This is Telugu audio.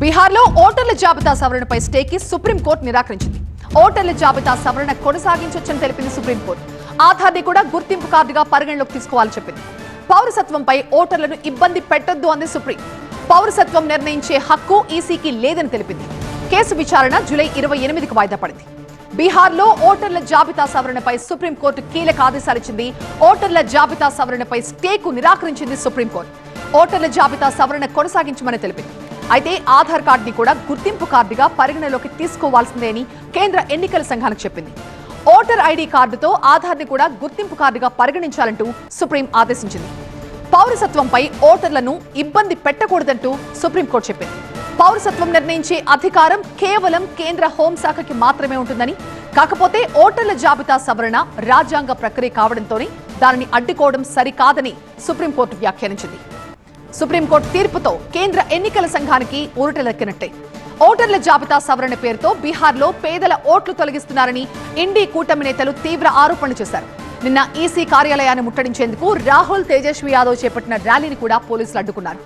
బీహార్లో ఓటర్ల జాబితా సవరణపై స్టేకి సుప్రీంకోర్టు నిరాకరించింది. ఓటర్ల జాబితా సవరణ కొనసాగించొచ్చని తెలిపింది సుప్రీంకోర్టు. ఆధార్ని కూడా గుర్తింపు కార్డుగా పరిగణలోకి తీసుకోవాలని చెప్పింది. పౌరసత్వంపై ఓటర్లను ఇబ్బంది పెట్టొద్దు అంది సుప్రీం. పౌరసత్వం నిర్ణయించే హక్కు ఈసీకి లేదని తెలిపింది. కేసు విచారణ జూలై 28కి వాయిదా పడింది. బీహార్లో ఓటర్ల జాబితా సవరణపై సుప్రీంకోర్టు కీలక ఆదేశాలిచ్చింది. ఓటర్ల జాబితా సవరణపై స్టేకు నిరాకరించింది సుప్రీంకోర్టు. ఓటర్ల జాబితా సవరణ కొనసాగించమని తెలిపింది. అయితే ఆధార్ కార్డుని కూడా గుర్తింపు కార్డుగా పరిగణలోకి తీసుకోవాల్సిందే అని కేంద్ర ఎన్నికల సంఘానికి చెప్పింది. ఓటర్ ఐడి కార్డుతో ఆధార్ని కూడా గుర్తింపు కార్డుగా పరిగణించాలంటూ సుప్రీం ఆదేశించింది. పౌరసత్వంపై ఓటర్లను ఇబ్బంది పెట్టకూడదంటూ సుప్రీంకోర్టు చెప్పింది. పౌరసత్వం నిర్ణయించే అధికారం కేవలం కేంద్ర హోంశాఖకి మాత్రమే ఉంటుందని, కాకపోతే ఓటర్ల జాబితా సవరణ రాజ్యాంగ ప్రక్రియ కావడంతోనే దానిని అడ్డుకోవడం సరికాదని సుప్రీంకోర్టు వ్యాఖ్యానించింది. సుప్రీంకోర్టు తీర్పుతో కేంద్ర ఎన్నికల సంఘానికి ఊరటలెక్కినట్టే. ఓటర్ల జాబితా సవరణ పేరుతో బీహార్లో పేదల ఓట్లు తొలగిస్తున్నారని ఇండీ కూటమి నేతలు తీవ్ర ఆరోపణలు చేశారు. నిన్న ఈసీ కార్యాలయాన్ని ముట్టడించేందుకు రాహుల్, తేజస్వి యాదవ్ చేపట్టిన ర్యాలీని కూడా పోలీసులు అడ్డుకున్నారు.